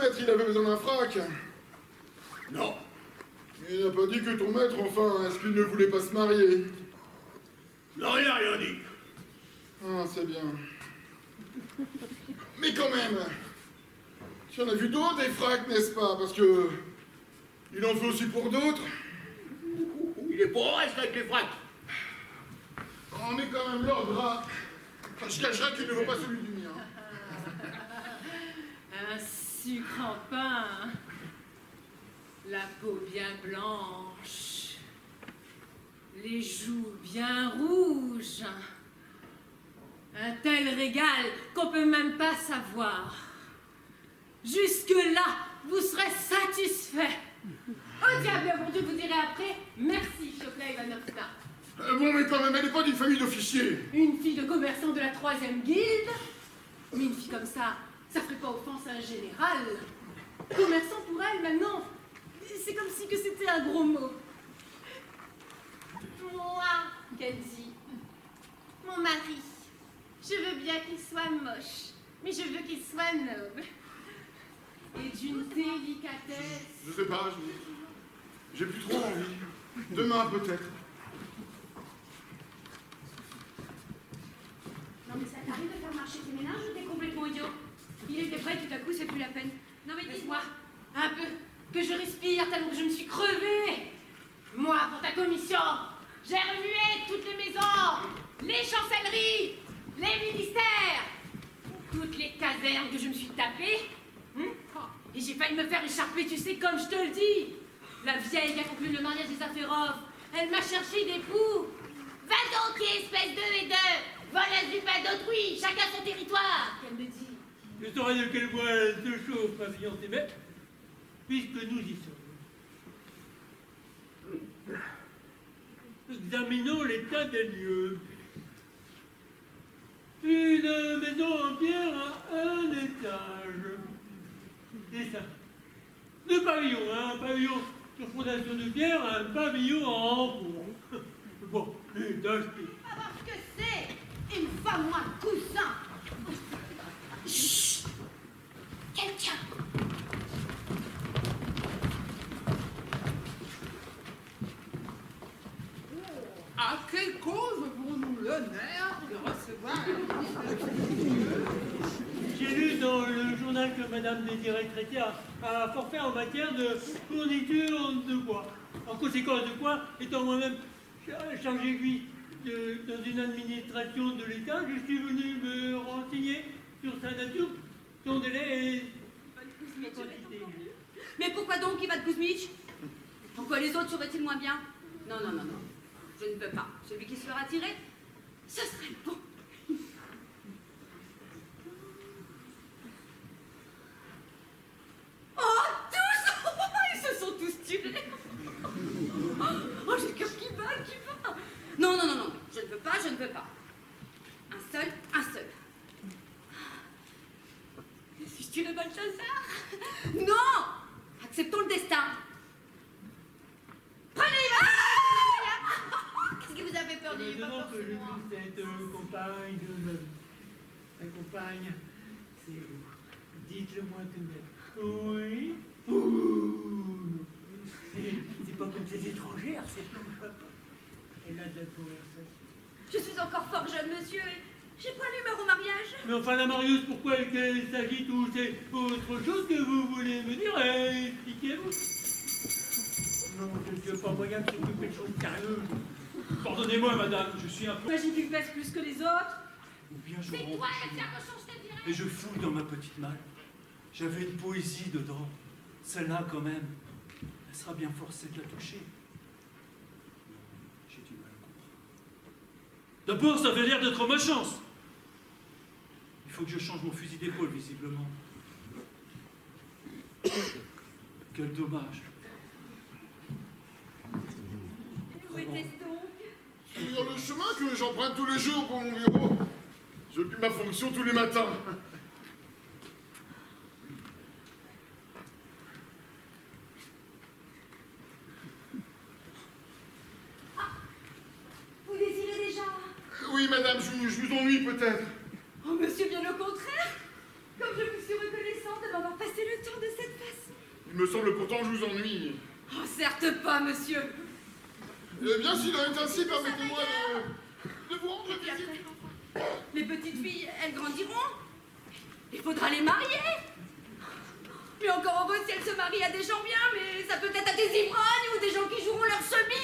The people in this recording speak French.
Peut-être il avait besoin d'un frac. Non. Il n'a pas dit que ton maître, enfin, est-ce qu'il ne voulait pas se marier? Non, il n'a rien dit. Ah, c'est bien. Mais quand même, tu en as vu d'autres des fracs, n'est-ce pas? Parce que il en faut aussi pour d'autres. Il est pour reste avec les fracs. On met quand même leur drap. Je cacherai qu'il ne vaut pas celui du mien. Un sucre en pain, la peau bien blanche, les joues bien rouges, un tel régal qu'on peut même pas savoir. Jusque-là, vous serez satisfait. Au diable, bon Dieu, vous direz après, merci, Chokla Ivanovna. Bon, mais quand même, elle n'est pas d'une famille d'officiers. Une fille de commerçant de la 3e guilde. Mais une fille comme ça ferait pas offense à un général. Commerçant pour elle, maintenant, c'est comme si que c'était un gros mot. Moi, Kenzie, mon mari, je veux bien qu'il soit moche, mais je veux qu'il soit noble. Et d'une délicatesse. Je sais pas, j'ai plus trop envie. Demain, peut-être. Non mais ça t'arrive de faire marcher tes ménages ou t'es complètement idiot? Il était prêt, tout à coup, c'est plus la peine. Non mais dis-moi, un peu, que je respire tellement que je me suis crevée. Moi, pour ta commission, j'ai remué toutes les maisons, les chancelleries, les ministères, toutes les casernes que je me suis tapées. Et j'ai failli me faire écharper, tu sais, comme je te le dis. La vieille qui a conclu le mariage des Aférov, elle m'a cherché des poux. Va donc, espèce de et de voleuse du pain d'autrui, chacun son territoire. Elle me dit. Je saurai de quel bois elle se chauffe, ma fiancée, mais puisque nous y sommes, examinons l'état des lieux. Une maison en pierre à un étage. C'est ça. Deux pavillons, un pavillon sur fondation de pierre, un pavillon en bois. Bon, l'étage qui... Alors que c'est une femme ou un cousin. Chut. Quelqu'un. À quelle cause avons-nous l'honneur de recevoir J'ai lu dans le journal que Madame désirait traiter à forfait en matière de fourniture de bois. En conséquence de quoi, étant moi-même chargé, lui, dans une administration de l'État, je suis venu me renseigner sur sa nature, son délai et sa quantité. Mais pourquoi donc il va de Kuzmich? Pourquoi les autres seraient-ils moins bien? Non, non, non, non. Je ne peux pas. Celui qui se fera tirer, ce serait bon. Oh, tous! Ils se sont tous tirés. Oh, j'ai le cœur qui bat, qui bat. Non, non, non, non. Je ne peux pas, je ne peux pas. Un seul, un seul. Si je tirais Balthazar? Non! Acceptons le destin. Prenez-le! Qu'est-ce qui vous a fait peur de lui? Maintenant que je vis cette compagne de ma vie, la compagne, c'est vous. Dites-le-moi tout de même. Oui? Ouh. C'est pas comme ces étrangères, c'est plus papa. Elle a de la conversation. Je suis encore fort jeune, monsieur, et j'ai pas l'humeur au mariage. Mais enfin, la Marius, pourquoi elle s'agite ou c'est autre chose que vous voulez me dire? Expliquez-vous. Non, je ne sais pas moyen de s'occuper de choses sérieuses. Pardonnez-moi, madame, je suis un peu... Imagine qu'il pèse plus que les autres. Ou bien je C'est rentre toi chez la moi fière cochon, je te dirais. et je fouille dans ma petite malle. J'avais une poésie dedans. Celle-là, quand même, elle sera bien forcée de la toucher. J'ai du mal à comprendre. D'abord, ça avait l'air d'être ma chance. Il faut que je change mon fusil d'épaule, visiblement. Quel dommage. Où était-ce donc? Sur le chemin que j'emprunte tous les jours pour mon bureau. J'occupe ma fonction tous les matins. Vous désirez déjà? Oui, madame, je vous ennuie peut-être. Oh, monsieur, bien au contraire. Comme je vous suis reconnaissante de m'avoir passé le temps de cette Il me semble pourtant que je vous ennuie. Oh, certes pas, monsieur. Eh bien, s'il en est ainsi, permettez-moi de vous rendre visite. Les petites filles, elles grandiront. Il faudra les marier. Mais encore heureux si elles se marient à des gens bien, mais ça peut être à des ivrognes ou des gens qui joueront leur chemise.